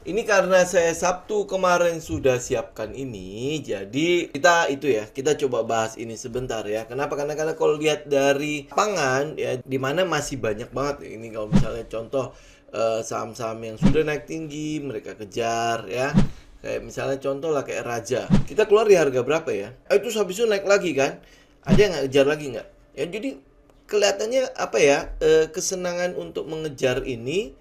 Ini karena saya Sabtu kemarin sudah siapkan ini, jadi kita coba bahas ini sebentar ya. Kenapa? Karena kalau lihat dari pangan ya, di mana masih banyak banget ini kalau misalnya contoh saham-saham yang sudah naik tinggi mereka kejar ya. Kayak misalnya contoh lah kayak Raja. Kita keluar di harga berapa ya? Itu habis itu naik lagi kan? Ada yang nggak kejar lagi nggak? Ya jadi kelihatannya apa ya? Kesenangan untuk mengejar ini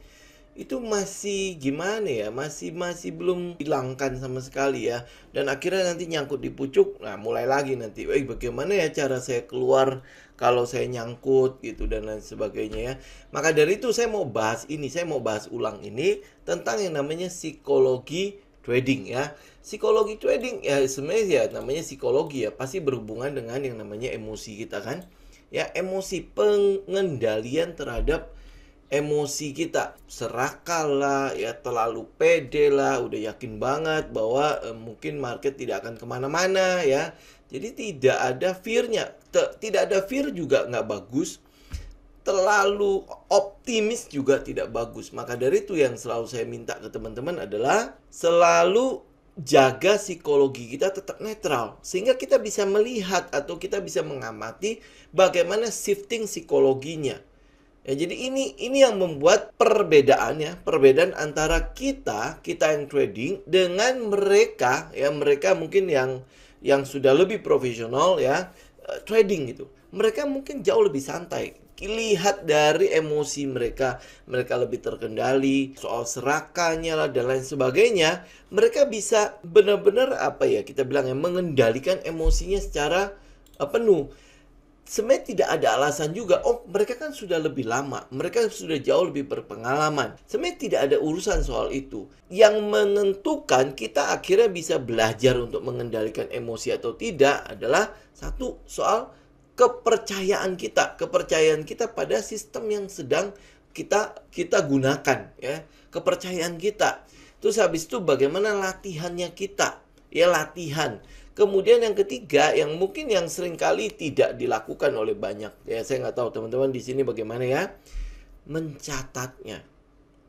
itu masih gimana ya, masih masih belum hilangkan sama sekali ya, dan akhirnya nanti nyangkut di pucuk. Nah mulai lagi nanti, bagaimana ya cara saya keluar kalau saya nyangkut gitu dan lain sebagainya ya. Maka dari itu saya mau bahas ulang ini tentang yang namanya psikologi trading ya. Psikologi trading ya sebenarnya ya namanya psikologi ya, pasti berhubungan dengan yang namanya emosi kita kan ya, emosi, pengendalian terhadap emosi kita. Serakah lah ya, terlalu pede lah, udah yakin banget bahwa mungkin market tidak akan kemana-mana ya. Jadi tidak ada fear-nya. Tidak ada fear juga nggak bagus, terlalu optimis juga tidak bagus. Maka dari itu yang selalu saya minta ke teman-teman adalah selalu jaga psikologi kita tetap netral, sehingga kita bisa melihat atau kita bisa mengamati bagaimana shifting psikologinya. Ya, jadi ini yang membuat perbedaan antara kita yang trading dengan mereka ya, mereka mungkin yang sudah lebih profesional ya, trading gitu. Mereka mungkin jauh lebih santai. Lihat dari emosi mereka, mereka lebih terkendali soal serakahnya lah dan lain sebagainya. Mereka bisa benar-benar apa ya, kita bilang ya, mengendalikan emosinya secara penuh. Sebenarnya tidak ada alasan juga. Oh, mereka kan sudah lebih lama, mereka sudah jauh lebih berpengalaman. Sebenarnya tidak ada urusan soal itu. Yang menentukan kita akhirnya bisa belajar untuk mengendalikan emosi atau tidak adalah satu, soal kepercayaan kita pada sistem yang sedang kita gunakan ya, kepercayaan kita. Terus habis itu bagaimana latihannya kita, ya latihan. Kemudian yang ketiga, yang mungkin yang sering kali tidak dilakukan oleh banyak, ya saya nggak tahu teman-teman di sini bagaimana ya, mencatatnya.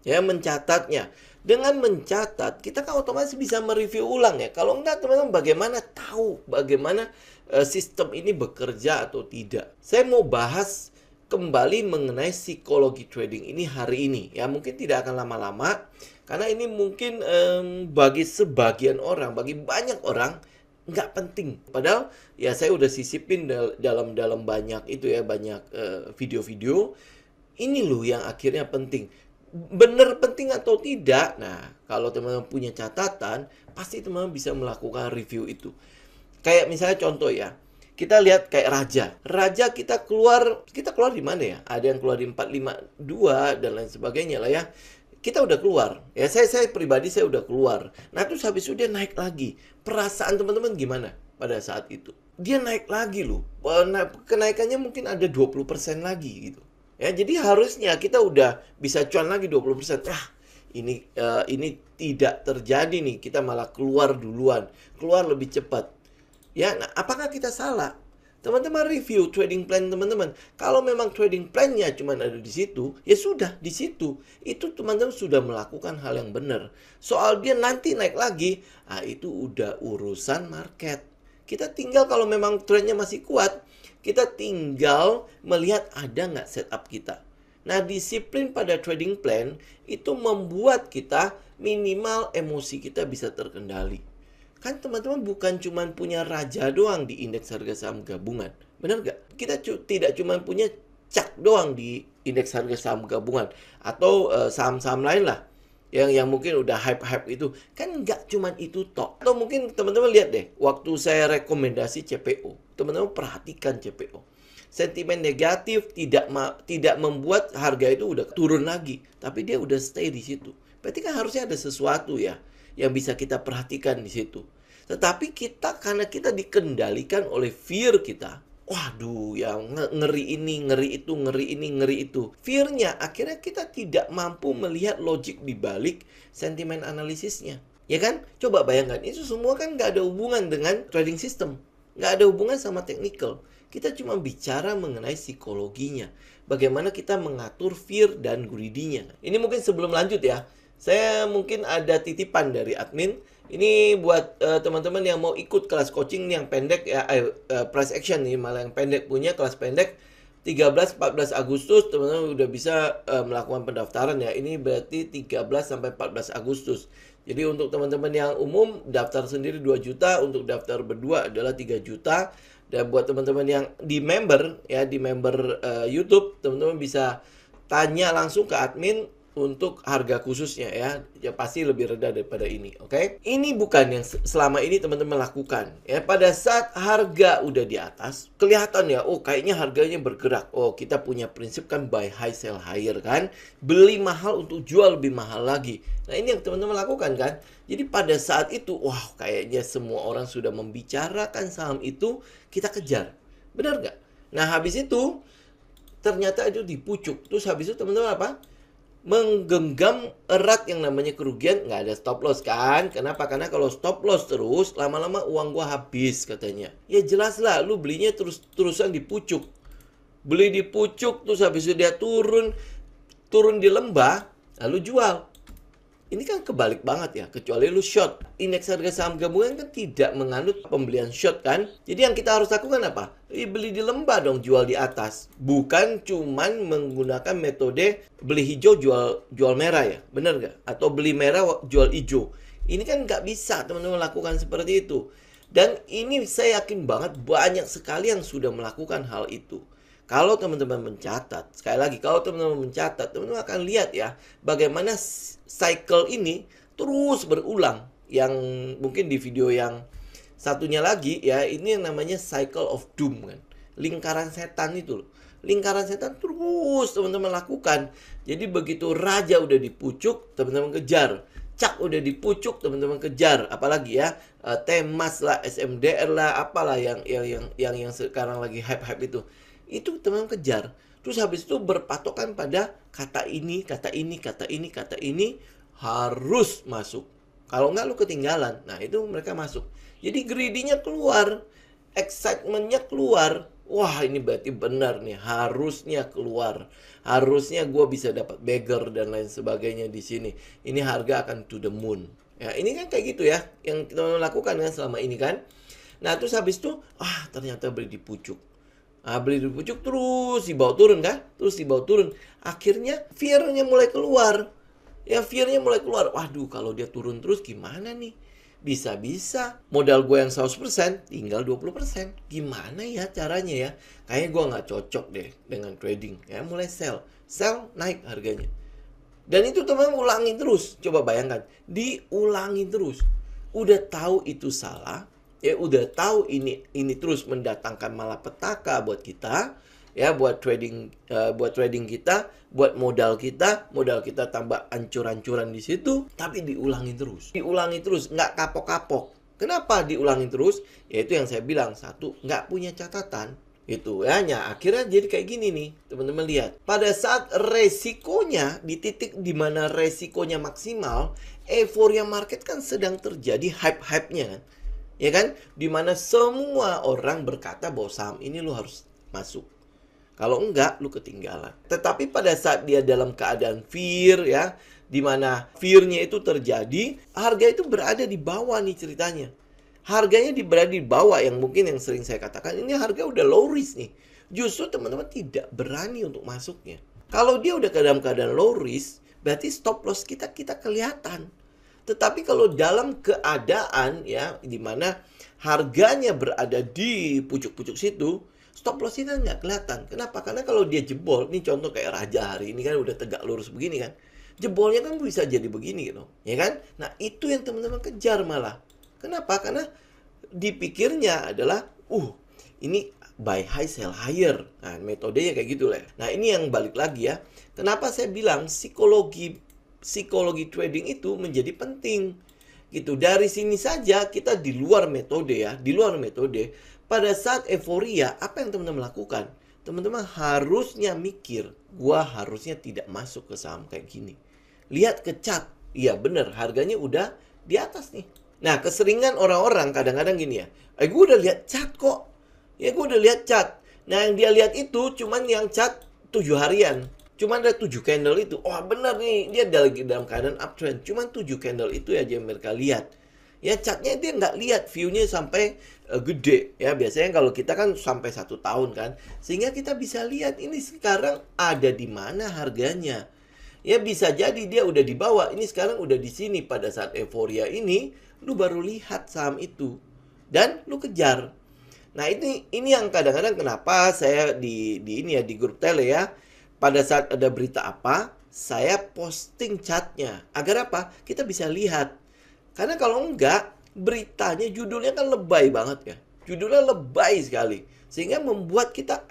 Ya, mencatatnya. Dengan mencatat, kita kan otomatis bisa mereview ulang ya. Kalau enggak, teman-teman bagaimana tahu bagaimana sistem ini bekerja atau tidak. Saya mau bahas kembali mengenai psikologi trading ini hari ini. Ya, mungkin tidak akan lama-lama karena ini mungkin bagi sebagian orang, bagi banyak orang nggak penting. Padahal ya saya udah sisipin dalam banyak itu ya, banyak video-video. Ini loh yang akhirnya penting. Benar penting atau tidak? Nah, kalau teman-teman punya catatan, pasti teman-teman bisa melakukan review itu. Kayak misalnya contoh ya, kita lihat kayak Raja. Raja kita keluar di mana ya? Ada yang keluar di 452 dan lain sebagainya lah ya. Kita udah keluar. Ya saya pribadi saya udah keluar. Nah, terus habis itu dia naik lagi. Perasaan teman-teman gimana pada saat itu? Dia naik lagi loh. Kenaikannya mungkin ada 20% lagi gitu. Ya, jadi harusnya kita udah bisa cuan lagi 20%. Ini tidak terjadi nih. Kita malah keluar duluan. Keluar lebih cepat. Ya, nah apakah kita salah? Teman-teman review trading plan teman-teman. Kalau memang trading plan-nya cuma ada di situ, ya sudah di situ. Itu teman-teman sudah melakukan hal yang benar. Soal dia nanti naik lagi, itu udah urusan market. Kita tinggal kalau memang trennya masih kuat, kita tinggal melihat ada nggak setup kita. Nah, disiplin pada trading plan itu membuat kita minimal emosi kita bisa terkendali. Kan teman-teman bukan cuma punya Raja doang di indeks harga saham gabungan. Benar nggak? Kita tidak cuma punya CAC doang di indeks harga saham gabungan. Atau saham-saham lain lah. Yang mungkin udah hype-hype itu. Kan nggak cuma itu toh. Atau mungkin teman-teman lihat deh, waktu saya rekomendasi CPO. Teman-teman perhatikan CPO. Sentimen negatif tidak membuat harga itu udah turun lagi. Tapi dia udah stay di situ. Berarti kan harusnya ada sesuatu ya yang bisa kita perhatikan di situ. Tetapi karena kita dikendalikan oleh fear kita. Waduh, yang ngeri ini, ngeri itu, ngeri ini, ngeri itu. Fear-nya akhirnya kita tidak mampu melihat logik di balik sentimen analisisnya. Ya kan? Coba bayangkan, itu semua kan nggak ada hubungan dengan trading system. Nggak ada hubungan sama technical. Kita cuma bicara mengenai psikologinya. Bagaimana kita mengatur fear dan greedy-nya. Ini mungkin sebelum lanjut ya, saya mungkin ada titipan dari admin. Ini buat teman-teman yang mau ikut kelas coaching yang pendek ya, price action nih, malah yang pendek punya kelas pendek 13-14 Agustus teman-teman udah bisa melakukan pendaftaran ya. Ini berarti 13 sampai 14 Agustus. Jadi untuk teman-teman yang umum daftar sendiri 2 juta, untuk daftar berdua adalah 3 juta. Dan buat teman-teman yang di member ya, di member YouTube, teman-teman bisa tanya langsung ke admin untuk harga khususnya ya. Ya pasti lebih rendah daripada ini, oke? Ini bukan yang selama ini teman-teman lakukan ya. Pada saat harga udah di atas, kelihatan ya, oh kayaknya harganya bergerak. Oh, kita punya prinsip kan buy high sell higher kan. Beli mahal untuk jual lebih mahal lagi. Nah, ini yang teman-teman lakukan kan. Jadi pada saat itu, wah kayaknya semua orang sudah membicarakan saham itu, kita kejar. Benar nggak? Nah, habis itu ternyata itu dipucuk. Terus habis itu teman-teman apa? Menggenggam erat yang namanya kerugian, nggak ada stop loss kan? Kenapa? Karena kalau stop loss terus, lama-lama uang gua habis katanya. Ya jelas lah, lu belinya terus-terusan di pucuk. Beli di pucuk, terus habis itu dia turun di lembah, lalu jual. Ini kan kebalik banget ya, kecuali lu short. Indeks harga saham gabungan kan tidak menganut pembelian short kan. Jadi yang kita harus lakukan apa? Beli di lembah dong, jual di atas. Bukan cuman menggunakan metode beli hijau jual merah ya, bener nggak? Atau beli merah jual hijau. Ini kan nggak bisa teman-teman lakukan seperti itu. Dan ini saya yakin banget banyak sekali yang sudah melakukan hal itu. Kalau teman-teman mencatat, sekali lagi, kalau teman-teman mencatat, teman-teman akan lihat ya, bagaimana cycle ini terus berulang. Yang mungkin di video yang satunya lagi ya, ini yang namanya cycle of doom kan. Lingkaran setan itu loh. Lingkaran setan terus teman-teman lakukan. Jadi begitu raja udah dipucuk, teman-teman kejar. Cak udah dipucuk, teman-teman kejar. Apalagi ya, Temas lah, SMDR lah, apalah yang sekarang lagi hype-hype itu. Itu teman-teman kejar. Terus habis itu berpatokan pada kata ini harus masuk. Kalau nggak lu ketinggalan. Nah, itu mereka masuk. Jadi greedy-nya keluar, excitement-nya keluar. Wah, ini berarti benar nih, harusnya keluar. Harusnya gue bisa dapat beggar dan lain sebagainya di sini. Ini harga akan to the moon. Ya, ini kan kayak gitu ya yang kita lakukan kan selama ini kan. Nah, terus habis itu ternyata beli di pucuk. Beli di pucuk terus dibawa turun kan? Terus dibawa turun. Akhirnya fear-nya mulai keluar. Ya fear-nya mulai keluar. Waduh, kalau dia turun terus gimana nih? Bisa-bisa modal gue yang 100% tinggal 20%. Gimana ya caranya ya? Kayaknya gue nggak cocok deh dengan trading. Ya mulai sell. Sell naik harganya. Dan itu teman-teman ulangin terus. Coba bayangkan. Diulangin terus. Udah tahu itu salah. Ya udah tahu ini terus mendatangkan malapetaka buat kita, ya buat trading kita, buat modal kita tambah ancur-ancuran di situ, tapi diulangi terus, nggak kapok-kapok. Kenapa diulangi terus? Yaitu yang saya bilang, satu, nggak punya catatan. Itu ya, akhirnya jadi kayak gini nih, teman-teman lihat. Pada saat resikonya di titik dimana resikonya maksimal, euforia market kan sedang terjadi hype-hype-nya kan. Ya kan? Dimana semua orang berkata bahwa saham ini lu harus masuk. Kalau enggak, lu ketinggalan. Tetapi pada saat dia dalam keadaan fear ya, dimana fear-nya itu terjadi, harga itu berada di bawah nih ceritanya. Harganya berada di bawah, yang mungkin yang sering saya katakan, ini harga udah low risk nih. Justru teman-teman tidak berani untuk masuknya. Kalau dia udah dalam keadaan low risk, berarti stop loss kita kelihatan. Tetapi kalau dalam keadaan ya di mana harganya berada di pucuk-pucuk situ, stop loss kita nggak kelihatan. Kenapa? Karena kalau dia jebol, ini contoh kayak Raja hari ini kan udah tegak lurus begini kan. Jebolnya kan bisa jadi begini gitu, ya kan? Nah, itu yang teman-teman kejar malah. Kenapa? Karena dipikirnya adalah ini buy high sell higher. Nah, metodenya kayak gitu lah. Nah, ini yang balik lagi ya. Kenapa saya bilang psikologi trading itu menjadi penting gitu. Dari sini saja kita di luar metode ya, pada saat euforia apa yang teman-teman lakukan? Teman-teman harusnya mikir, gua harusnya tidak masuk ke saham kayak gini. Lihat ke chart, iya bener harganya udah di atas nih. Nah, keseringan orang-orang kadang-kadang gini ya, gua udah lihat chart kok. Ya gua udah lihat chart. Nah, yang dia lihat itu cuman yang chart 7 harian. Cuma ada 7 candle itu. Wah, benar nih, dia lagi dalam keadaan uptrend. Cuma 7 candle itu aja yang mereka lihat. Ya, chartnya dia nggak lihat view-nya sampai gede. Ya, biasanya kalau kita kan sampai 1 tahun kan. Sehingga kita bisa lihat ini sekarang ada di mana harganya. Ya, bisa jadi dia udah di bawah. Ini sekarang udah di sini pada saat euforia ini. Lu baru lihat saham itu. Dan lu kejar. Nah, ini yang kadang-kadang kenapa saya di ini ya, di grup tele ya. Pada saat ada berita apa, saya posting chatnya. Agar apa? Kita bisa lihat. Karena kalau enggak, beritanya judulnya kan lebay banget ya. Judulnya lebay sekali. Sehingga membuat kita,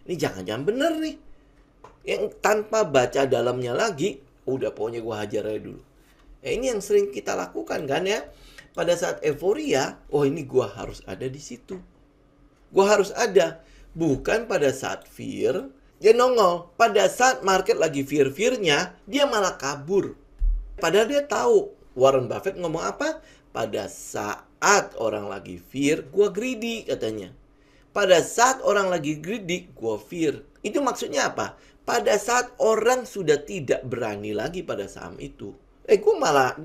ini jangan-jangan bener nih. Yang tanpa baca dalamnya lagi, udah pokoknya gua hajar aja dulu. Ini yang sering kita lakukan kan ya. Pada saat euforia, oh ini gua harus ada di situ. Gua harus ada. Bukan pada saat fear, dia nongol. Pada saat market lagi fear-fearnya, dia malah kabur. Padahal dia tahu. Warren Buffett ngomong apa? Pada saat orang lagi fear, gua greedy katanya. Pada saat orang lagi greedy, gua fear. Itu maksudnya apa? Pada saat orang sudah tidak berani lagi pada saham itu. Gue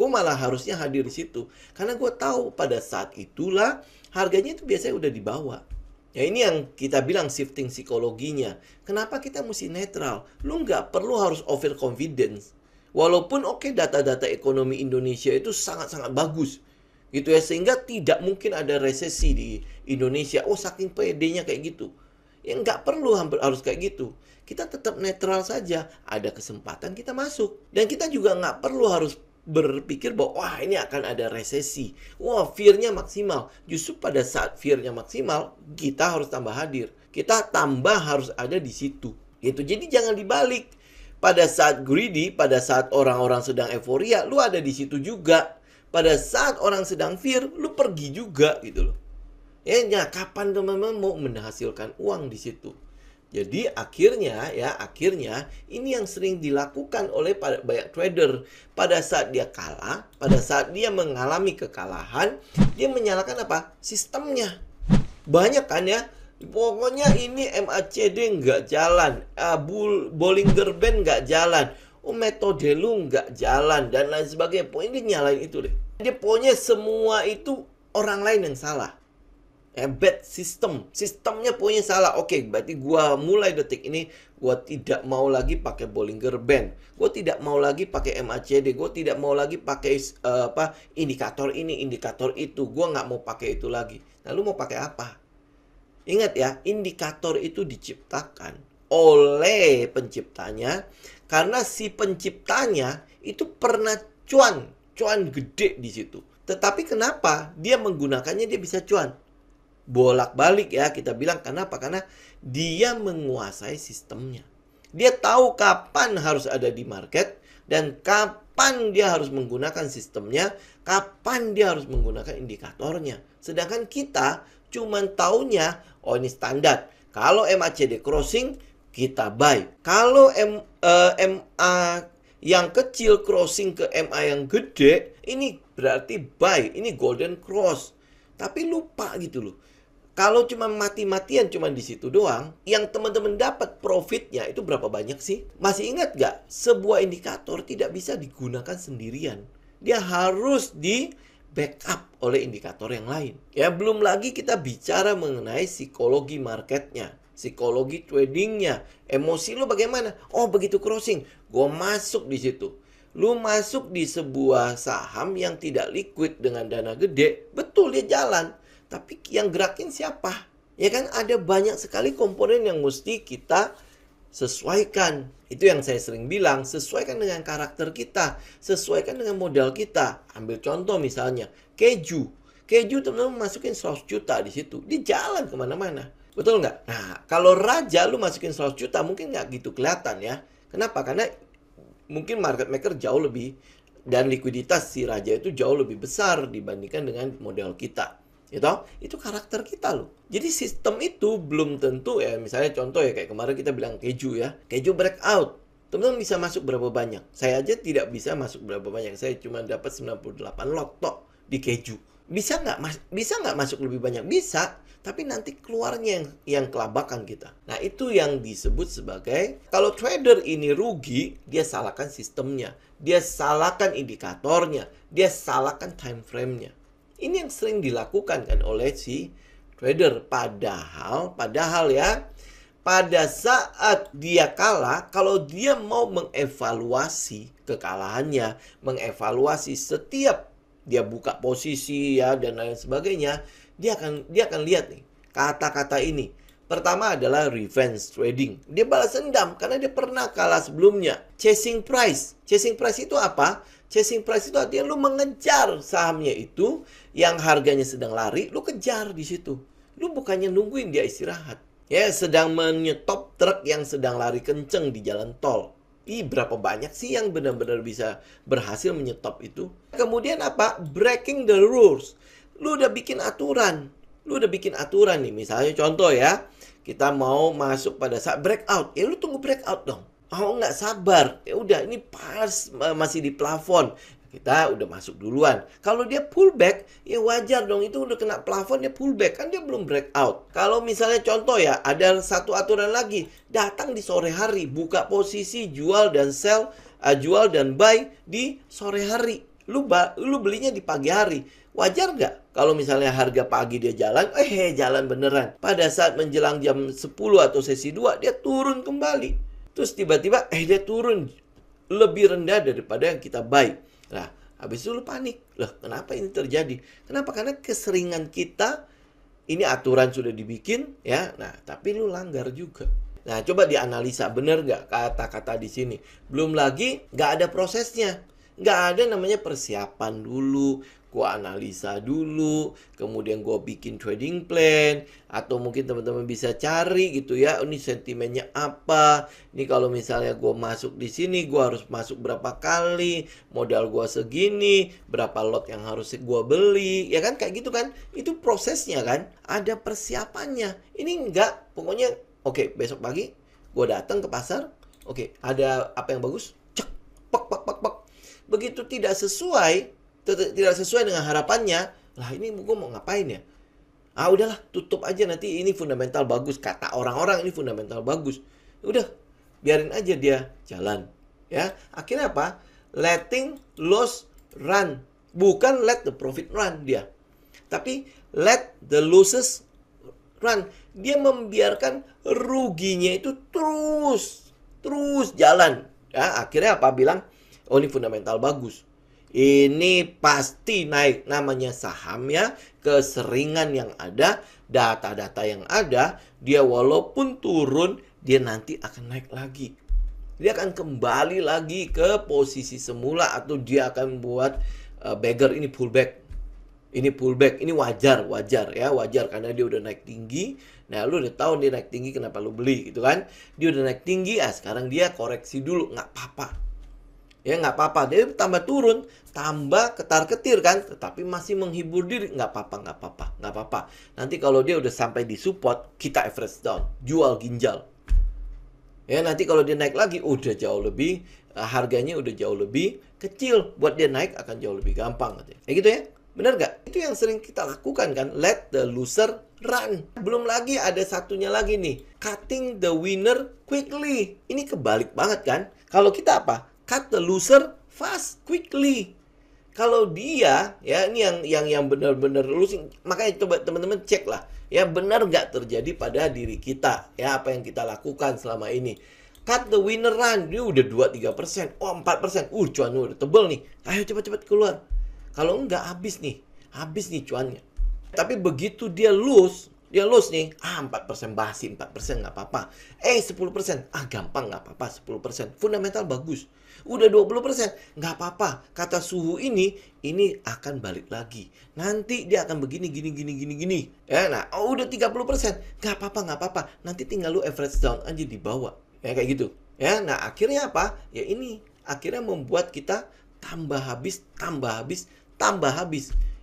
malah harusnya hadir di situ. Karena gue tahu pada saat itulah harganya itu biasanya udah di bawah. Ya ini yang kita bilang shifting psikologinya. Kenapa kita mesti netral? Lu nggak perlu harus overconfidence. Walaupun data-data ekonomi Indonesia itu sangat-sangat bagus. Gitu ya, sehingga tidak mungkin ada resesi di Indonesia. Oh, saking pedenya kayak gitu. Ya nggak perlu harus kayak gitu. Kita tetap netral saja. Ada kesempatan kita masuk. Dan kita juga nggak perlu harus berpikir bahwa wah ini akan ada resesi. Wah, fear-nya maksimal. Justru pada saat fear-nya maksimal, kita harus tambah hadir. Kita tambah harus ada di situ. Gitu. Jadi jangan dibalik. Pada saat greedy, pada saat orang-orang sedang euforia, lu ada di situ juga. Pada saat orang sedang fear, lu pergi juga gitu loh. Ya, kapan teman-teman mau menghasilkan uang di situ? Jadi akhirnya ini yang sering dilakukan oleh banyak trader. Pada saat dia kalah, pada saat dia mengalami kekalahan, dia menyalahkan apa? Sistemnya. Banyak kan ya. Pokoknya ini MACD nggak jalan, Bollinger Band nggak jalan, metode lu nggak jalan, dan lain sebagainya. Pokoknya dia nyalain itu deh. Dia pokoknya semua itu orang lain yang salah. Bad system. Sistemnya pokoknya salah. Oke, berarti gua mulai detik ini, gua tidak mau lagi pakai Bollinger Band. Gua tidak mau lagi pakai MACD. Gua tidak mau lagi pakai indikator ini, indikator itu. Gua nggak mau pakai itu lagi. Nah, lu mau pakai apa? Ingat ya, indikator itu diciptakan oleh penciptanya karena si penciptanya itu pernah cuan gede di situ. Tetapi kenapa dia menggunakannya dia bisa cuan? Bolak-balik ya kita bilang kenapa? Karena dia menguasai sistemnya. Dia tahu kapan harus ada di market dan kapan dia harus menggunakan sistemnya, kapan dia harus menggunakan indikatornya. Sedangkan kita cuman taunya, oh ini standar. Kalau MACD crossing, kita buy. Kalau MA yang kecil crossing ke MA yang gede, ini berarti buy. Ini golden cross. Tapi lupa gitu loh. Kalau cuma mati-matian cuma di situ doang, yang teman-teman dapat profitnya itu berapa banyak sih? Masih ingat gak? Sebuah indikator tidak bisa digunakan sendirian. Dia harus di backup oleh indikator yang lain. Ya, belum lagi kita bicara mengenai psikologi marketnya, psikologi tradingnya, emosi lu bagaimana? Oh, begitu crossing, gue masuk di situ. Lu masuk di sebuah saham yang tidak liquid dengan dana gede, betul dia jalan. Tapi yang gerakin siapa? Ya kan ada banyak sekali komponen yang mesti kita sesuaikan. Itu yang saya sering bilang, sesuaikan dengan karakter kita, sesuaikan dengan modal kita. Ambil contoh misalnya, keju. Keju teman-teman masukin 100 juta di situ, dia jalan kemana-mana. Betul nggak? Nah, kalau raja lu masukin 100 juta mungkin nggak gitu kelihatan ya. Kenapa? Karena mungkin market maker jauh lebih, dan likuiditas si raja itu jauh lebih besar dibandingkan dengan modal kita. Itu karakter kita loh. Jadi sistem itu belum tentu ya. Misalnya contoh ya kayak kemarin kita bilang keju ya. Keju breakout. Teman-teman bisa masuk berapa banyak? Saya aja tidak bisa masuk berapa banyak. Saya cuma dapat 98 lot tok di keju. Bisa nggak masuk lebih banyak? Bisa. Tapi nanti keluarnya yang kelabakan kita. Nah, itu yang disebut sebagai, kalau trader ini rugi, dia salahkan sistemnya. Dia salahkan indikatornya. Dia salahkan time frame-nya. Ini yang sering dilakukan kan oleh si trader. Padahal ya, pada saat dia kalah, kalau dia mau mengevaluasi kekalahannya, mengevaluasi setiap dia buka posisi ya dan lain sebagainya, dia akan lihat nih kata-kata ini. Pertama adalah revenge trading. Dia balas dendam karena dia pernah kalah sebelumnya. Chasing price. Chasing price itu apa? Chasing price itu artinya lu mengejar sahamnya itu yang harganya sedang lari, lu kejar di situ. Lu bukannya nungguin dia istirahat. Ya, sedang menyetop truk yang sedang lari kenceng di jalan tol. Berapa banyak sih yang benar-benar bisa berhasil menyetop itu? Kemudian apa? Breaking the rules. Lu udah bikin aturan. Nih. Misalnya contoh ya. Kita mau masuk pada saat breakout. Ya lu tunggu breakout dong. Oh nggak sabar. Ya udah ini pas masih di plafon. Kita udah masuk duluan. Kalau dia pullback, ya wajar dong. Itu udah kena plafon, dia pullback. Kan dia belum breakout. Kalau misalnya contoh ya, ada satu aturan lagi. Datang di sore hari. Buka posisi jual dan sell, jual dan buy di sore hari. Lu belinya di pagi hari. Wajar nggak? Kalau misalnya harga pagi dia jalan, jalan beneran. Pada saat menjelang jam 10 atau sesi 2, dia turun kembali. Terus tiba-tiba, dia turun lebih rendah daripada yang kita buy. Nah, habis itu lu panik. Loh, kenapa ini terjadi? Kenapa? Karena keseringan kita, ini aturan sudah dibikin, ya. Nah, tapi lu langgar juga. Nah, coba dianalisa, bener nggak kata-kata di sini? Belum lagi, nggak ada prosesnya. Nggak ada namanya persiapan dulu, gua analisa dulu, kemudian gua bikin trading plan, atau mungkin teman-teman bisa cari gitu ya, ini sentimennya apa, ini kalau misalnya gua masuk di sini, gua harus masuk berapa kali, modal gua segini, berapa lot yang harus gua beli, ya kan kayak gitu kan, itu prosesnya kan, ada persiapannya. Ini enggak, pokoknya oke, besok pagi gua datang ke pasar, oke, ada apa yang bagus, cek, pak. Begitu tidak sesuai dengan harapannya, lah ini gue mau ngapain ya? Udahlah, tutup aja, nanti ini fundamental bagus. Kata orang-orang ini fundamental bagus. Udah, biarin aja dia jalan. Ya, akhirnya apa? Letting loss run. Bukan let the profit run dia. Tapi let the losses run. Dia membiarkan ruginya itu terus jalan. Ya, akhirnya apa? Bilang, oh ini fundamental bagus. Ini pasti naik. Namanya saham ya. Keseringan yang ada, data-data yang ada, dia walaupun turun, dia nanti akan naik lagi. Dia akan kembali lagi ke posisi semula, atau dia akan buat beggar ini pullback. Ini wajar ya, wajar karena dia udah naik tinggi. Nah, lu udah tahu dia naik tinggi, kenapa lu beli gitu kan? Dia udah naik tinggi, sekarang dia koreksi dulu, nggak apa-apa. Ya nggak apa-apa, dia tambah turun, tambah ketar-ketir kan, tetapi masih menghibur diri, nggak apa-apa. Nanti kalau dia udah sampai di support, kita average down, jual ginjal. Ya nanti kalau dia naik lagi, udah jauh lebih, harganya udah jauh lebih kecil, buat dia naik akan jauh lebih gampang. Ya gitu ya, benar nggak? Itu yang sering kita lakukan kan, let the loser run. Belum lagi ada satunya lagi nih, cutting the winner quickly. Ini kebalik banget kan, kalau kita apa? Cut the loser fast, quickly. Kalau dia, ya ini yang benar-benar losing. Makanya coba teman-teman cek lah, ya benar nggak terjadi pada diri kita, ya apa yang kita lakukan selama ini. Cut the winner run, dia udah 2-3%, 4%, cuannya udah tebel nih. Ayo cepat-cepat keluar. Kalau nggak habis nih cuannya. Tapi begitu dia lose nih, 4% basi, 4% nggak apa-apa. 10%, gampang nggak apa-apa, 10%. Fundamental bagus. Udah 20%, nggak apa-apa. Kata suhu ini akan balik lagi. Nanti dia akan begini, gini. Ya, nah, udah 30%, nggak apa-apa. Nanti tinggal lu average down aja di bawah. Ya, kayak gitu. Ya, nah akhirnya apa? Ya ini, akhirnya membuat kita tambah habis.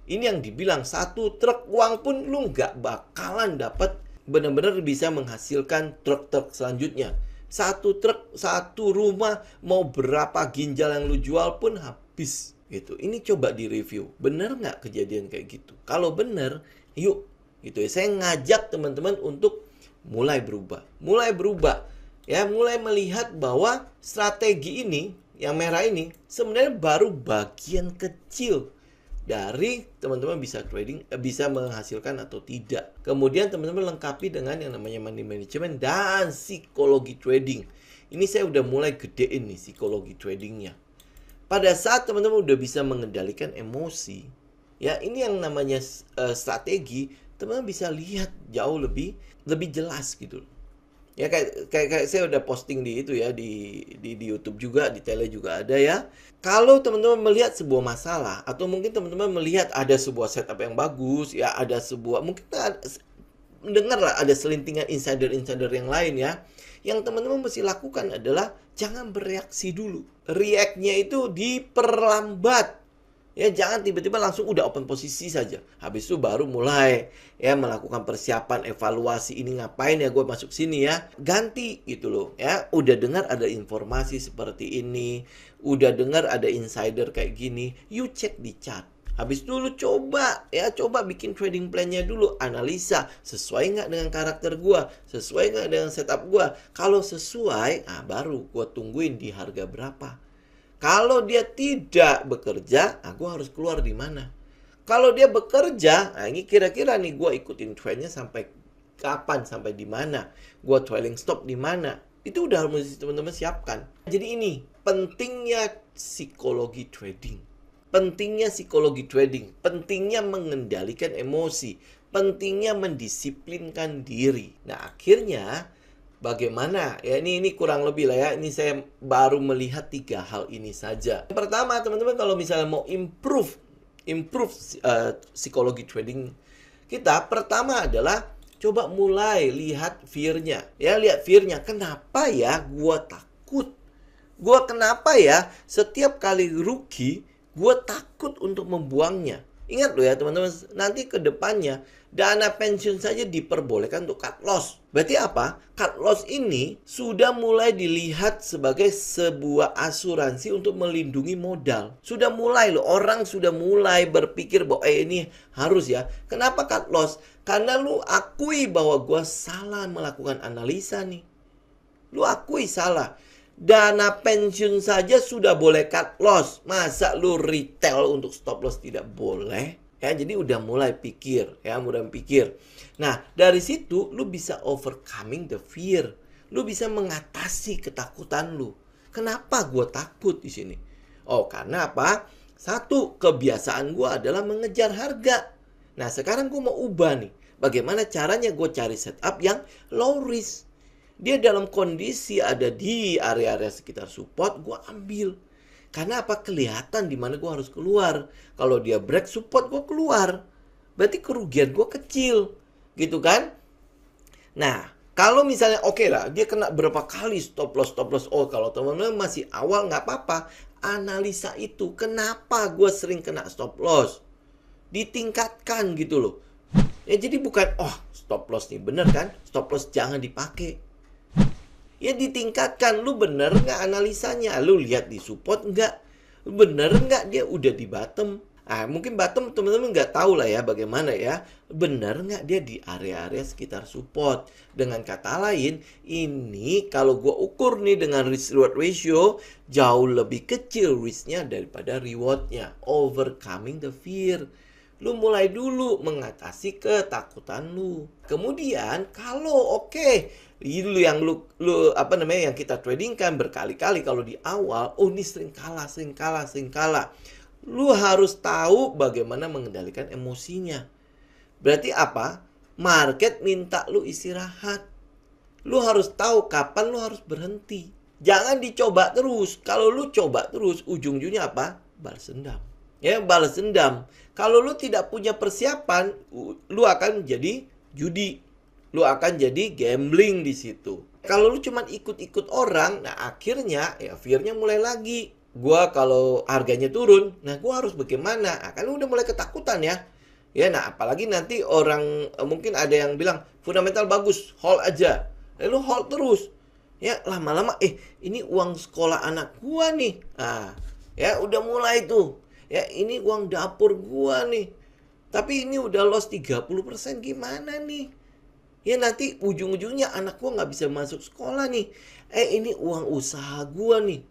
Ini yang dibilang satu truk uang pun lu nggak bakalan dapat benar-benar bisa menghasilkan truk-truk selanjutnya. Satu truk, satu rumah, mau berapa ginjal yang lu jual pun habis. gitu. Ini coba direview. Bener nggak kejadian kayak gitu? Kalau bener, yuk gitu ya. Saya ngajak teman-teman untuk mulai berubah. Mulai berubah. Ya, mulai melihat bahwa strategi ini, yang merah ini, sebenarnya baru bagian kecil dari teman-teman bisa trading, bisa menghasilkan atau tidak. Kemudian teman-teman lengkapi dengan yang namanya money management dan psikologi trading. Ini saya udah mulai gedein nih psikologi tradingnya. Pada saat teman-teman udah bisa mengendalikan emosi, ya ini yang namanya strategi, teman-teman bisa lihat jauh lebih jelas gitu. Ya kayak saya udah posting di itu ya, di YouTube juga, di tele juga ada ya. Kalau teman-teman melihat sebuah masalah atau mungkin teman-teman melihat ada sebuah setup yang bagus, ya ada sebuah mungkin mendengar lah ada selintingan insider yang lain ya. Yang teman-teman mesti lakukan adalah jangan bereaksi dulu. React-nya itu diperlambat. Ya, jangan tiba-tiba langsung udah open posisi saja. Habis itu baru mulai ya melakukan persiapan evaluasi, ini ngapain ya gue masuk sini ya. Ganti gitu loh ya. Udah dengar ada informasi seperti ini, udah dengar ada insider kayak gini, you cek di chart. Habis itu lu coba bikin trading plan-nya dulu, analisa sesuai nggak dengan karakter gua, sesuai nggak dengan setup gua. Kalau sesuai, baru gua tungguin di harga berapa. Kalau dia tidak bekerja, gua harus keluar di mana. Kalau dia bekerja, ini kira-kira nih gua ikutin trendnya sampai kapan, sampai di mana, gua trailing stop di mana. Itu udah harus teman-teman siapkan. Jadi ini pentingnya psikologi trading. Pentingnya psikologi trading, pentingnya mengendalikan emosi, pentingnya mendisiplinkan diri. Nah, akhirnya bagaimana? Ya ini kurang lebih lah ya. Ini saya baru melihat 3 hal ini saja. Yang pertama, teman-teman kalau misalnya mau improve psikologi trading kita, pertama adalah coba mulai lihat fear-nya. Ya, lihat fear-nya. Kenapa ya gua takut? Gua kenapa ya setiap kali rugi gue takut untuk membuangnya. Ingat loh ya teman-teman, nanti ke depannya dana pensiun saja diperbolehkan untuk cut loss. Berarti apa? Cut loss ini sudah mulai dilihat sebagai sebuah asuransi untuk melindungi modal. Sudah mulai loh, orang sudah mulai berpikir bahwa ini harus ya. Kenapa cut loss? Karena lu akui bahwa gue salah melakukan analisa nih. Lu akui salah. Dana pensiun saja sudah boleh cut loss. Masa lu retail untuk stop loss tidak boleh? Ya, jadi udah mulai pikir. Nah, dari situ lu bisa overcoming the fear. Lu bisa mengatasi ketakutan lu. Kenapa gue takut di sini? Oh, karena apa? Satu, kebiasaan gue adalah mengejar harga. Nah, sekarang gue mau ubah nih. Bagaimana caranya gue cari setup yang low risk? Dia dalam kondisi ada di area-area sekitar support, gue ambil. Karena apa? Kelihatan di mana gue harus keluar. Kalau dia break support, gue keluar. Berarti kerugian gue kecil. Gitu kan? Nah, kalau misalnya oke lah, dia kena berapa kali stop loss. Oh, kalau teman-teman masih awal nggak apa-apa. Analisa itu, kenapa gue sering kena stop loss? Ditingkatkan gitu loh. Ya jadi bukan, stop loss nih bener kan? Stop loss jangan dipakai. Ya ditingkatkan, lu bener nggak analisanya? Lu lihat di support nggak? Bener nggak dia udah di bottom? Mungkin bottom teman-teman nggak tahu lah ya bagaimana ya. Bener nggak dia di area-area sekitar support? Dengan kata lain, ini kalau gue ukur nih dengan risk-reward ratio, jauh lebih kecil risknya daripada rewardnya. Overcoming the fear. Lu mulai dulu mengatasi ketakutan lu. Kemudian kalau itu yang yang kita tradingkan berkali-kali kalau di awal, ini sering kalah. Lu harus tahu bagaimana mengendalikan emosinya. Berarti apa? Market minta lu istirahat. Lu harus tahu kapan lu harus berhenti. Jangan dicoba terus. Kalau lu coba terus, ujung-ujungnya apa? Balas dendam. Ya, balas dendam. Kalau lu tidak punya persiapan, lu akan jadi judi. Lu akan jadi gambling di situ. Kalau lu cuma ikut-ikut orang, nah akhirnya ya fear-nya mulai lagi. Gua kalau harganya turun, nah gua harus bagaimana? Kan lu udah mulai ketakutan ya. Ya, nah apalagi nanti orang mungkin ada yang bilang fundamental bagus, hold aja. Lalu hold terus. Ya, lama-lama ini uang sekolah anak gua nih. Ya udah mulai tuh. Ya, ini uang dapur gua nih. Tapi ini udah loss 30%, gimana nih? Ya nanti ujung-ujungnya anak gua nggak bisa masuk sekolah nih. Ini uang usaha gua nih.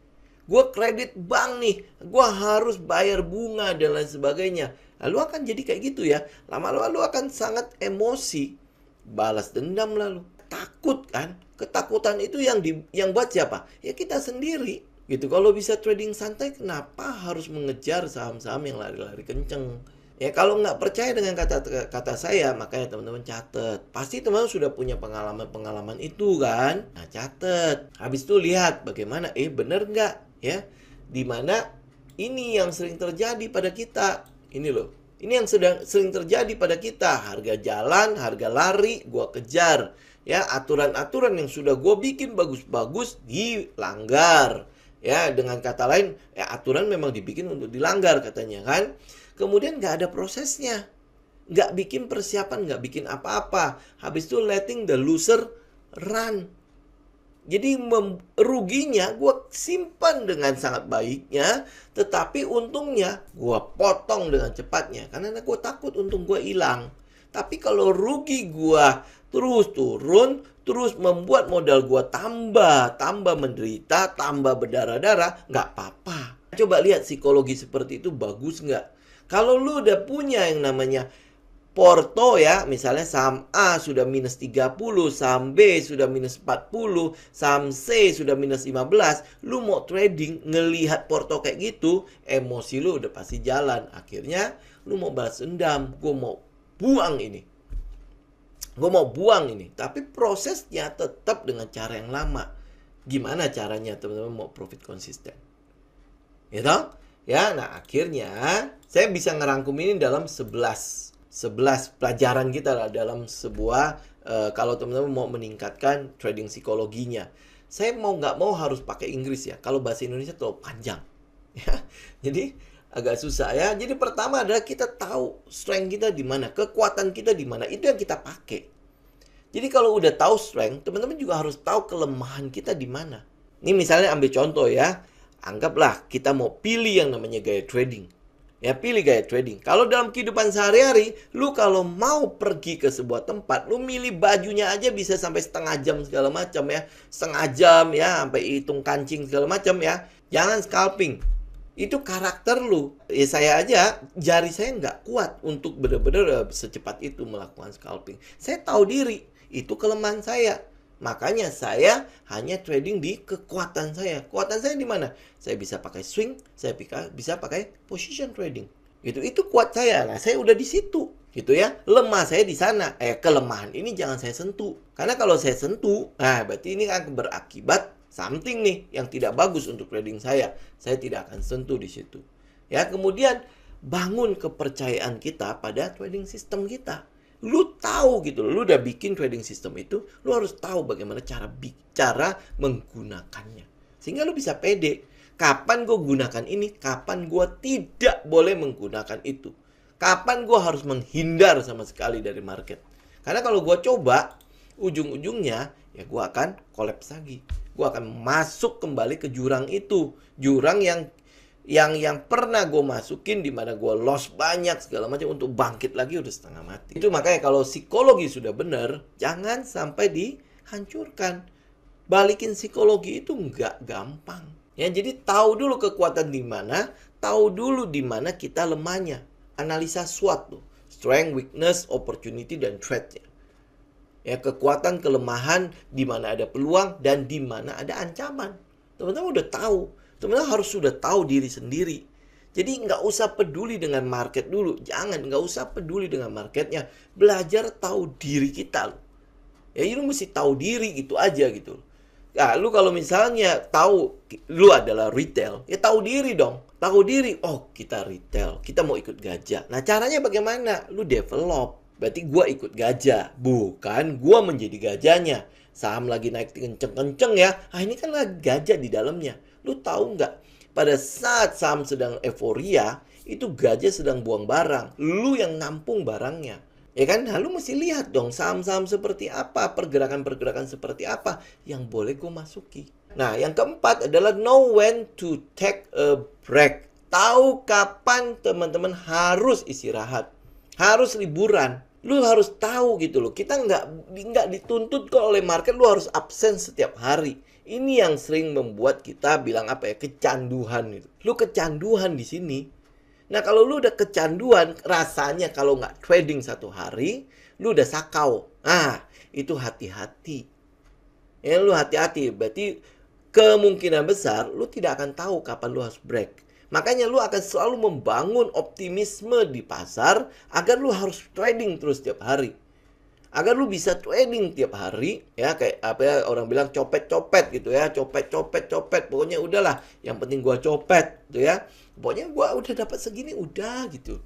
Gua kredit bank nih. Gua harus bayar bunga dan lain sebagainya. Lalu akan jadi kayak gitu ya. Lama-lama lu akan sangat emosi. Balas dendam lalu. Takut kan? Ketakutan itu yang buat siapa? Ya kita sendiri. Gitu. Kalau bisa trading santai, kenapa harus mengejar saham-saham yang lari-lari kenceng? Ya kalau nggak percaya dengan kata saya, makanya teman-teman catat. Pasti teman-teman sudah punya pengalaman-pengalaman itu kan? Nah catat. Habis itu lihat bagaimana, bener nggak? Ya, dimana ini yang sering terjadi pada kita. Ini loh. Ini yang sering terjadi pada kita. Harga jalan, harga lari, gua kejar. Ya, aturan-aturan yang sudah gua bikin bagus-bagus dilanggar. Ya, dengan kata lain, aturan memang dibikin untuk dilanggar katanya kan. Kemudian nggak ada prosesnya. Nggak bikin persiapan, nggak bikin apa-apa. Habis itu letting the loser run. Jadi ruginya gue simpan dengan sangat baiknya. Tetapi untungnya gue potong dengan cepatnya. Karena gue takut untung gue hilang. Tapi kalau rugi gue terus turun, terus membuat modal gue tambah menderita, tambah berdarah-darah, nggak apa-apa. Coba lihat psikologi seperti itu bagus nggak? Kalau lu udah punya yang namanya porto ya, misalnya saham A sudah minus 30, saham B sudah minus 40, saham C sudah minus 15, lu mau trading ngelihat porto kayak gitu, emosi lu udah pasti jalan. Akhirnya lu mau balas dendam, gue mau buang ini. Tapi prosesnya tetap dengan cara yang lama. Gimana caranya teman-teman mau profit konsisten? Gitu? Ya, nah akhirnya saya bisa ngerangkum ini dalam 11 pelajaran kita lah dalam sebuah kalau teman-teman mau meningkatkan trading psikologinya. Saya mau nggak mau harus pakai Inggris ya. Kalau bahasa Indonesia terlalu panjang. Ya, jadi agak susah ya. Jadi pertama adalah kita tahu strength kita di mana, kekuatan kita di mana. Itu yang kita pakai. Jadi kalau udah tahu strength, teman-teman juga harus tahu kelemahan kita di mana. Ini misalnya ambil contoh ya. Anggaplah kita mau pilih yang namanya gaya trading. Ya, pilih gaya trading. Kalau dalam kehidupan sehari-hari, lu kalau mau pergi ke sebuah tempat, lu milih bajunya aja bisa sampai setengah jam segala macam ya. Setengah jam ya, sampai hitung kancing segala macam ya. Jangan scalping. Itu karakter lu. Ya saya aja, jari saya nggak kuat untuk benar-benar secepat itu melakukan scalping. Saya tahu diri, itu kelemahan saya. Makanya saya hanya trading di kekuatan saya. Kekuatan saya di mana? Saya bisa pakai swing, saya bisa pakai position trading. Itu kuat saya. Nah, saya udah di situ, gitu ya. Lemah saya di sana. Kelemahan ini jangan saya sentuh. Karena kalau saya sentuh, berarti ini akan berakibat something nih yang tidak bagus untuk trading saya. Saya tidak akan sentuh di situ. Ya, kemudian bangun kepercayaan kita pada trading system kita. Lu tahu gitu, lu udah bikin trading system itu, lu harus tahu bagaimana cara menggunakannya. Sehingga lu bisa pede. Kapan gue gunakan ini, kapan gue tidak boleh menggunakan itu. Kapan gue harus menghindar sama sekali dari market. Karena kalau gue coba, ujung-ujungnya ya gue akan kolaps lagi. Gue akan masuk kembali ke jurang itu. Jurang yang pernah gue masukin, di mana gue loss banyak segala macam, untuk bangkit lagi udah setengah mati. Itu makanya kalau psikologi sudah benar, jangan sampai dihancurkan. Balikin psikologi itu nggak gampang. Ya, jadi tahu dulu kekuatan di mana, tahu dulu di mana kita lemahnya. Analisa SWOT tuh, strength, weakness, opportunity, dan threat-nya. Ya, kekuatan, kelemahan, di mana ada peluang dan di mana ada ancaman. Teman-teman udah tahu. Teman-teman harus sudah tahu diri sendiri. Jadi nggak usah peduli dengan market dulu. Jangan, nggak usah peduli dengan marketnya. Belajar tahu diri kita. Ya, lu mesti tahu diri gitu aja gitu. Nah, lu kalau misalnya tahu lu adalah retail, ya tahu diri dong. Tahu diri, oh kita retail, kita mau ikut gajah. Nah, caranya bagaimana? Lu develop. Berarti gua ikut gajah, bukan gua menjadi gajahnya. Saham lagi naik kenceng-kenceng ya. Ini kan lagi gajah di dalamnya. Lu tahu nggak? Pada saat saham sedang euforia, itu gajah sedang buang barang. Lu yang nampung barangnya. Ya kan? Nah, lu mesti lihat dong saham-saham seperti apa, pergerakan-pergerakan seperti apa yang boleh gue masuki. Nah, yang keempat adalah know when to take a break. tahu kapan teman-teman harus istirahat, harus liburan. Lu harus tahu gitu loh. Kita nggak dituntut kok oleh market lu harus absen setiap hari. Ini yang sering membuat kita bilang apa ya, kecanduan gitu. Lu kecanduan di sini. Nah, kalau lu udah kecanduan, rasanya kalau nggak trading satu hari, lu udah sakau. Nah, itu hati-hati. Ya, lu hati-hati. Berarti kemungkinan besar lu tidak akan tahu kapan lu harus break. Makanya lu akan selalu membangun optimisme di pasar agar lu harus trading terus tiap hari. Agar lu bisa trading tiap hari, ya kayak apa ya orang bilang copet-copet gitu ya, copet. Pokoknya udahlah, yang penting gua copet gitu ya. Pokoknya gua udah dapat segini udah gitu.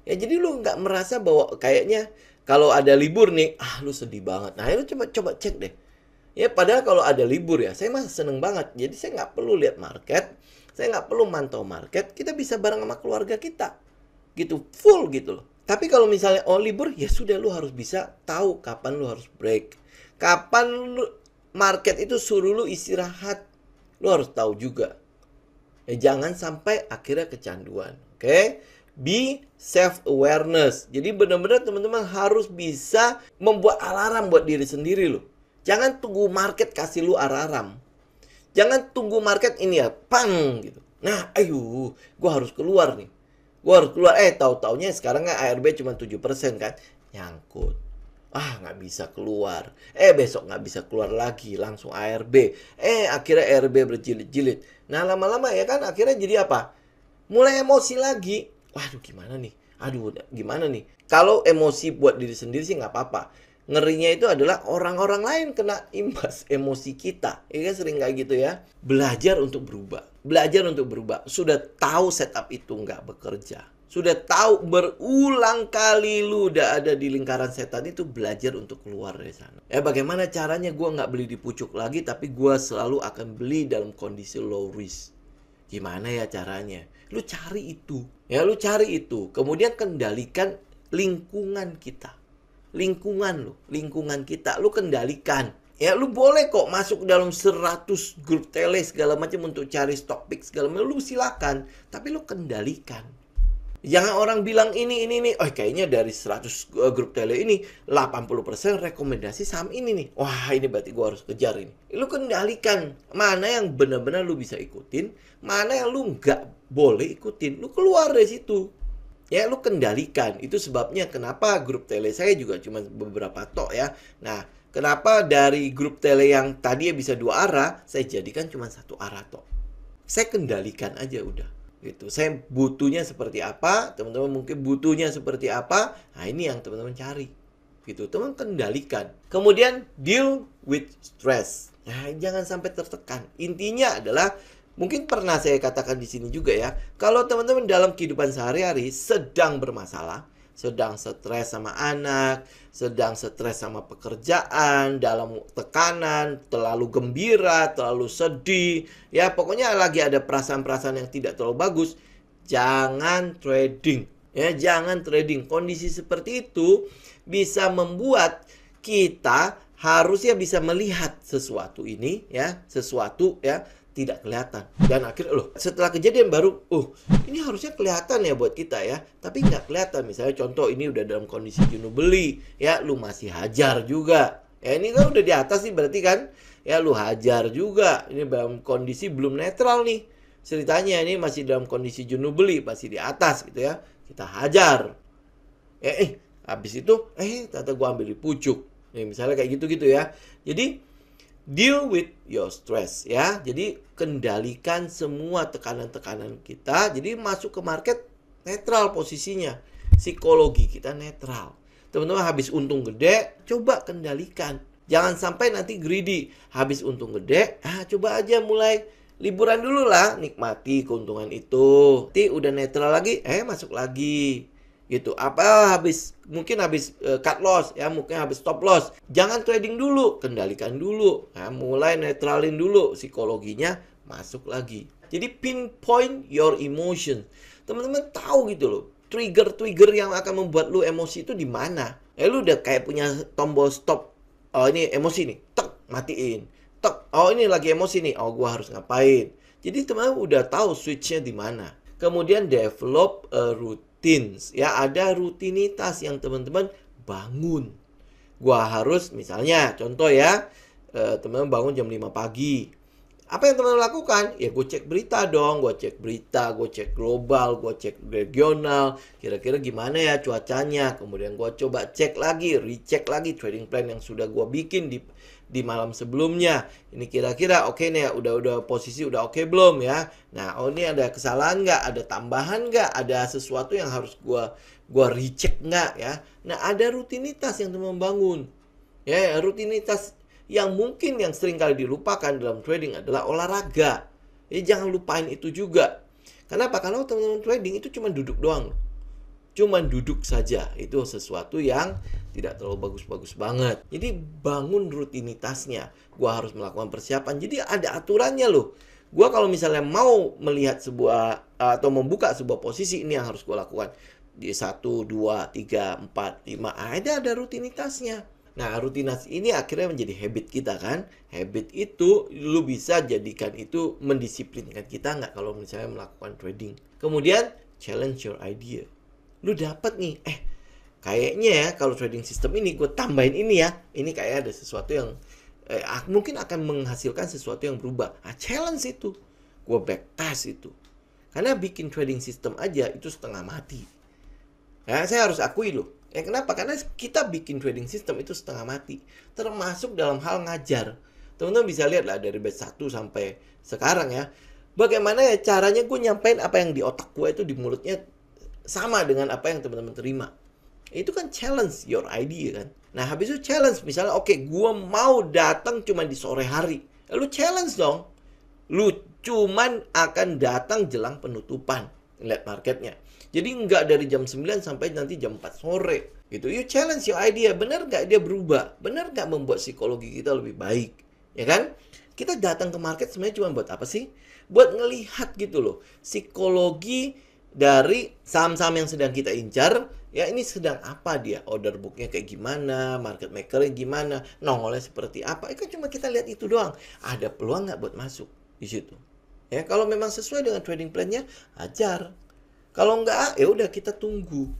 Ya jadi lu nggak merasa bahwa kayaknya kalau ada libur nih, lu sedih banget. Nah, lu coba cek deh. Ya padahal kalau ada libur ya, saya mah seneng banget. Jadi saya nggak perlu lihat market, saya nggak perlu mantau market, kita bisa bareng sama keluarga kita. Gitu, full gitu loh. Tapi kalau misalnya libur, ya sudah lu harus bisa tahu kapan lu harus break. Kapan lu market itu suruh lu istirahat. Lu harus tahu juga. Ya jangan sampai akhirnya kecanduan, oke? Be self-awareness. Jadi benar-benar teman-teman harus bisa membuat alarm buat diri sendiri loh. Jangan tunggu market kasih lu alarm. Jangan tunggu market ini ya, pang gitu. Nah, ayo, gua harus keluar nih. Gua harus keluar. Tahu-taunya sekarang kan ARB cuma 7% kan. Nyangkut. Nggak bisa keluar. Besok nggak bisa keluar lagi. Langsung ARB. Akhirnya ARB berjilid-jilid. Nah, lama-lama ya kan akhirnya jadi apa? Mulai emosi lagi. Waduh, gimana nih? Aduh, gimana nih? Kalau emosi buat diri sendiri sih nggak apa-apa. Ngerinya itu adalah orang-orang lain kena imbas emosi kita. Ya kan sering kayak gitu ya. Belajar untuk berubah. Belajar untuk berubah. Sudah tahu setup itu nggak bekerja. Sudah tahu berulang kali lu udah ada di lingkaran setan itu, belajar untuk keluar dari sana. Bagaimana caranya gue nggak beli di pucuk lagi, tapi gue selalu akan beli dalam kondisi low risk. Gimana ya caranya? Lu cari itu. Ya lu cari itu. Kemudian kendalikan lingkungan kita. Lingkungan kita, lu kendalikan. Ya, lu boleh kok masuk dalam 100 grup tele segala macam untuk cari stock pick segala macam, lu silakan, tapi lu kendalikan. Jangan orang bilang ini. Kayaknya dari 100 grup tele ini 80% rekomendasi saham ini nih. Wah, ini berarti gua harus kejar ini. Lu kendalikan mana yang benar-benar lu bisa ikutin, mana yang lu nggak boleh ikutin. Lu keluar dari situ. Ya, lu kendalikan. Itu sebabnya kenapa grup tele saya juga cuma beberapa tok ya. Nah, kenapa dari grup tele yang tadi bisa 2 arah, saya jadikan cuma 1 arah tok. Saya kendalikan aja udah. Gitu. Saya butuhnya seperti apa, teman-teman mungkin butuhnya seperti apa. Nah, ini yang teman-teman cari. Gitu, teman kendalikan. Kemudian deal with stress. Nah, jangan sampai tertekan. Intinya adalah mungkin pernah saya katakan di sini juga ya. Kalau teman-teman dalam kehidupan sehari-hari sedang bermasalah, sedang stres sama anak, sedang stres sama pekerjaan, dalam tekanan, terlalu gembira, terlalu sedih, ya pokoknya lagi ada perasaan-perasaan yang tidak terlalu bagus, jangan trading. Ya, jangan trading. Kondisi seperti itu bisa membuat kita harusnya bisa melihat sesuatu ini ya, sesuatu ya tidak kelihatan. Dan akhirnya setelah kejadian baru, ini harusnya kelihatan ya buat kita ya, tapi nggak kelihatan. Misalnya contoh, ini udah dalam kondisi jenuh beli, ya lu masih hajar juga. Ya ini kan udah di atas nih berarti kan, ya lu hajar juga. Ini dalam kondisi belum netral nih. Ceritanya ini masih dalam kondisi jenuh beli, masih di atas gitu ya. Kita hajar. Habis itu, ternyata gua ambil di pucuk. Nih, misalnya kayak gitu-gitu ya. Jadi deal with your stress ya. Jadi kendalikan semua tekanan-tekanan kita. Jadi masuk ke market netral posisinya. Psikologi kita netral. Teman-teman habis untung gede, coba kendalikan. Jangan sampai nanti greedy. Habis untung gede, coba aja mulai liburan dulu lah. Nikmati keuntungan itu. Nanti udah netral lagi, masuk lagi. Gitu. Mungkin habis cut loss ya, mungkin habis stop loss. Jangan trading dulu, kendalikan dulu. Nah, mulai netralin dulu psikologinya, masuk lagi. Jadi pinpoint your emotion. Teman-teman tahu gitu loh, trigger-trigger yang akan membuat lu emosi itu di mana. Lu udah kayak punya tombol stop. Ini emosi nih, tek, matiin. Tek, ini lagi emosi nih. Gua harus ngapain. Jadi teman-teman udah tahu switch-nya di mana. Kemudian develop routines. Ya, ada rutinitas yang teman-teman bangun. Gua harus misalnya contoh ya, teman-teman bangun jam 5 pagi. Apa yang teman-teman lakukan? Ya gue cek berita dong, gue cek berita, gue cek global, gue cek regional, kira-kira gimana ya cuacanya. Kemudian gue coba cek lagi, recheck lagi trading plan yang sudah gue bikin di malam sebelumnya. Ini kira-kira oke nih ya, udah posisi udah oke belum ya. Nah, oh ini ada kesalahan nggak, ada tambahan nggak, ada sesuatu yang harus gue recheck nggak ya. Nah, ada rutinitas yang teman bangun. Ya, rutinitas yang mungkin yang sering kali dilupakan dalam trading adalah olahraga. Ya jangan lupain itu juga. Kenapa? Karena teman-teman trading itu cuma duduk doang. Cuma duduk saja. Itu sesuatu yang tidak terlalu bagus-bagus banget. Jadi bangun rutinitasnya. Gua harus melakukan persiapan. Jadi ada aturannya loh. Gua kalau misalnya mau melihat sebuah atau membuka sebuah posisi, ini yang harus gua lakukan. Di 1, 2, 3, 4, 5. Ada rutinitasnya. Nah, rutinitas ini akhirnya menjadi habit kita kan. Habit itu lu bisa jadikan itu mendisiplinkan kita nggak kalau misalnya melakukan trading. Kemudian challenge your idea. Lu dapat nih, kayaknya ya kalau trading system ini gue tambahin ini ya. Ini kayak ada sesuatu yang mungkin akan menghasilkan sesuatu yang berubah. Challenge itu. Gue backtest itu. Karena bikin trading system aja itu setengah mati. Ya, saya harus akui loh. Kenapa? Karena kita bikin trading system itu setengah mati. Termasuk dalam hal ngajar. Teman-teman bisa lihat lah dari batch 1 sampai sekarang ya. Bagaimana ya caranya gue nyampein apa yang di otak gue itu di mulutnya sama dengan apa yang teman-teman terima. Itu kan challenge your idea kan. Nah habis itu challenge. Misalnya gue mau datang cuma di sore hari. Lu challenge dong. Lu cuman akan datang jelang penutupan. Lihat marketnya. Jadi nggak dari jam 9 sampai nanti jam 4 sore. Gitu. You challenge your idea. Benar nggak dia berubah? Benar nggak membuat psikologi kita lebih baik? Ya kan? Kita datang ke market sebenarnya cuma buat apa sih? Buat ngelihat gitu loh. Psikologi dari saham-saham yang sedang kita incar. Ya ini sedang apa dia? Order booknya kayak gimana? Market makernya gimana? Nongolnya seperti apa? Itu cuma kita lihat itu doang. Ada peluang nggak buat masuk di situ? Ya kalau memang sesuai dengan trading plan-nya, ajar. Kalau enggak, ya udah kita tunggu.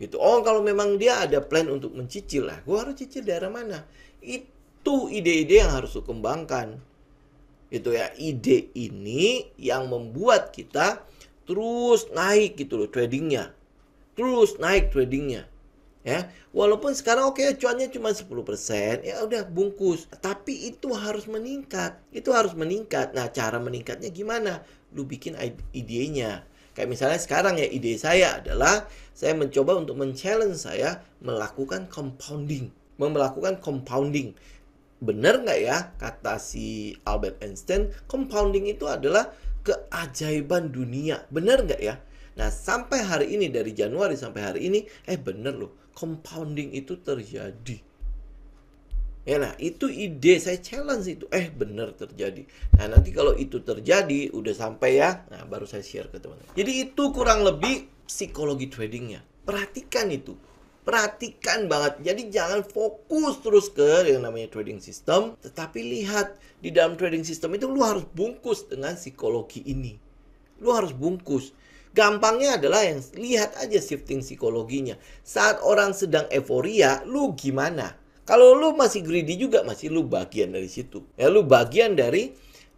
Gitu. Oh, kalau memang dia ada plan untuk mencicil lah, gua harus cicil daerah mana? Itu ide-ide yang harus dikembangkan. Itu ya, ide ini yang membuat kita terus naik gitu loh tradingnya. Terus naik tradingnya. Ya, walaupun sekarang oke cuannya cuma 10%, ya udah bungkus. Tapi itu harus meningkat. Itu harus meningkat. Nah, cara meningkatnya gimana? Lu bikin idenya. Kayak misalnya sekarang ya ide saya adalah saya mencoba untuk men-challenge saya melakukan compounding. Melakukan compounding. Benar nggak ya kata si Albert Einstein, compounding itu adalah keajaiban dunia. Benar nggak ya? Nah sampai hari ini, dari Januari sampai hari ini, benar loh, compounding itu terjadi. Ya, nah itu ide saya challenge itu, benar terjadi. Nah nanti kalau itu terjadi udah sampai ya, nah baru saya share ke teman-teman. Jadi itu kurang lebih psikologi tradingnya. Perhatikan itu, perhatikan banget. Jadi jangan fokus terus ke yang namanya trading system, tetapi lihat di dalam trading system itu lu harus bungkus dengan psikologi ini. Lu harus bungkus. Gampangnya adalah yang lihat aja shifting psikologinya. Saat orang sedang euforia, lu gimana? Kalau lu masih greedy juga, masih lu bagian dari situ. Ya, lu bagian dari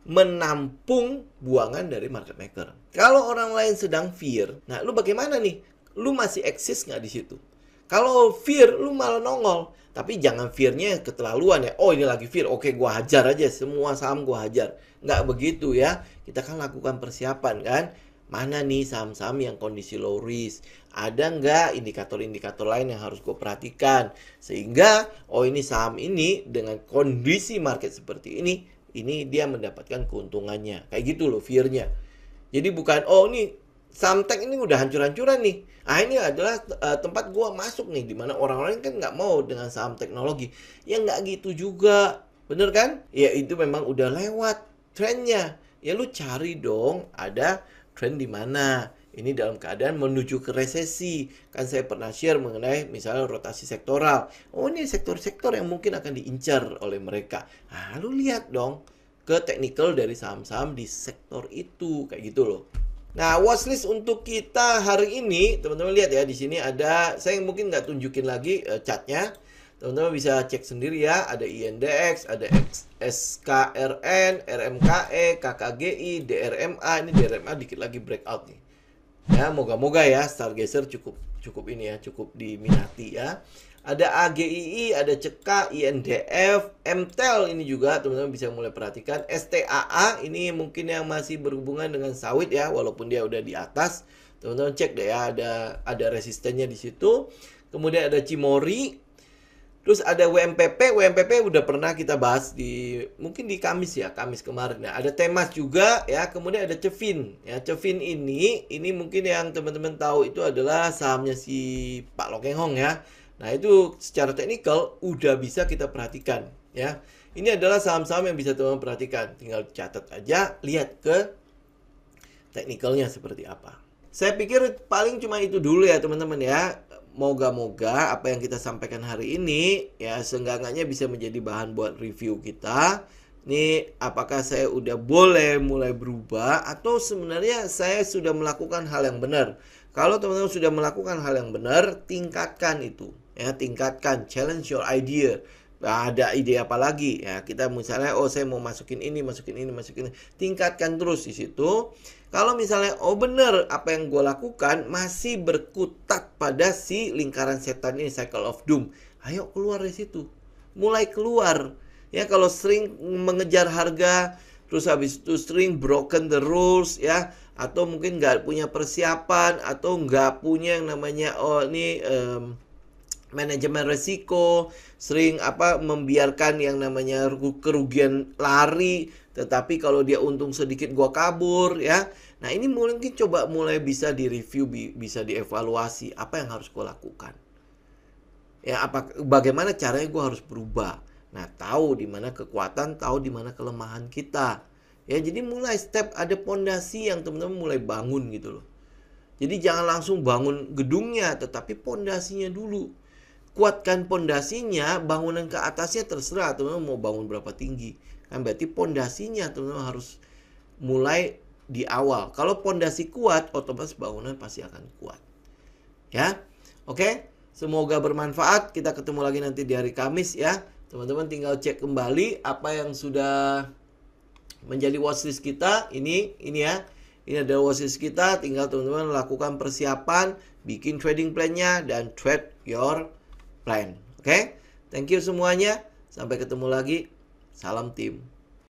menampung buangan dari market maker. Kalau orang lain sedang fear, nah lu bagaimana nih? Lu masih eksis nggak di situ? Kalau fear, lu malah nongol. Tapi jangan fear-nya keterlaluan ya. Oh ini lagi fear, oke gua hajar aja. Semua saham gua hajar. Nggak begitu ya. Kita kan lakukan persiapan kan. Mana nih saham-saham yang kondisi low risk? Ada nggak indikator-indikator lain yang harus gue perhatikan? Sehingga, oh ini saham ini dengan kondisi market seperti ini dia mendapatkan keuntungannya. Kayak gitu loh fear-nya. Jadi bukan, oh ini saham tech ini udah hancur-hancuran nih. Ini adalah tempat gue masuk nih. Dimana orang-orang kan nggak mau dengan saham teknologi. Ya nggak gitu juga. Bener kan? Ya itu memang udah lewat trennya. Ya lu cari dong ada trend di mana. Ini dalam keadaan menuju ke resesi. Kan saya pernah share mengenai misalnya rotasi sektoral. Oh ini sektor-sektor yang mungkin akan diincar oleh mereka. Nah lu lihat dong ke technical dari saham-saham di sektor itu. Kayak gitu loh. Nah, watchlist untuk kita hari ini, teman-teman lihat ya, di sini ada, saya mungkin nggak tunjukin lagi chartnya. Teman-teman bisa cek sendiri ya, ada INDX, ada SKRN, RMKE, KKGI, DRMA. Ini DRMA dikit lagi breakout nih. Ya, moga-moga ya Stargazer cukup ini ya, cukup diminati ya. Ada AGII, ada CEKA, INDF, MTEL ini juga teman-teman bisa mulai perhatikan. STAA ini mungkin yang masih berhubungan dengan sawit ya, walaupun dia udah di atas. Teman-teman cek deh ya, ada resistennya di situ. Kemudian ada Cimori. Terus ada WMPP udah pernah kita bahas mungkin di Kamis ya, Kamis kemarin ya. Ada Temas juga ya, kemudian ada Cevin. Ya, Cevin ini mungkin yang teman-teman tahu itu adalah sahamnya si Pak Lokenghong ya. Nah, itu secara teknikal udah bisa kita perhatikan ya. Ini adalah saham-saham yang bisa teman-teman perhatikan. Tinggal catat aja, lihat ke teknikalnya seperti apa. Saya pikir paling cuma itu dulu ya teman-teman ya. Moga-moga apa yang kita sampaikan hari ini ya seenggaknya bisa menjadi bahan buat review kita. Ini apakah saya udah boleh mulai berubah atau sebenarnya saya sudah melakukan hal yang benar. Kalau teman-teman sudah melakukan hal yang benar, tingkatkan itu. Ya, tingkatkan, challenge your idea. Ada ide apa lagi ya, kita misalnya saya mau masukin ini, tingkatkan terus di situ. Kalau misalnya bener apa yang gue lakukan masih berkutat pada si lingkaran setan ini, cycle of doom, ayo keluar dari situ, mulai keluar ya. Kalau sering mengejar harga, terus habis itu sering broken the rules ya, atau mungkin nggak punya persiapan, atau nggak punya yang namanya manajemen resiko, sering membiarkan yang namanya kerugian lari, tetapi kalau dia untung sedikit gua kabur ya. Nah, ini mungkin coba mulai bisa direview, bisa dievaluasi apa yang harus gua lakukan. Ya, bagaimana caranya gua harus berubah. Nah, tahu di mana kekuatan, tahu di mana kelemahan kita. Ya, jadi mulai step ada pondasi yang teman-teman mulai bangun gitu loh. Jadi jangan langsung bangun gedungnya, tetapi pondasinya dulu. Kuatkan pondasinya, bangunan ke atasnya terserah teman-teman mau bangun berapa tinggi. Kan berarti pondasinya teman-teman harus mulai di awal. Kalau pondasi kuat, otomatis bangunan pasti akan kuat. Ya. Oke, semoga bermanfaat. Kita ketemu lagi nanti di hari Kamis ya. Teman-teman tinggal cek kembali apa yang sudah menjadi watchlist kita. Ini ya. Ini adalah watchlist kita, tinggal teman-teman lakukan persiapan, bikin trading plan-nya dan trade your plan. Oke? Thank you semuanya. Sampai ketemu lagi. Salam tim.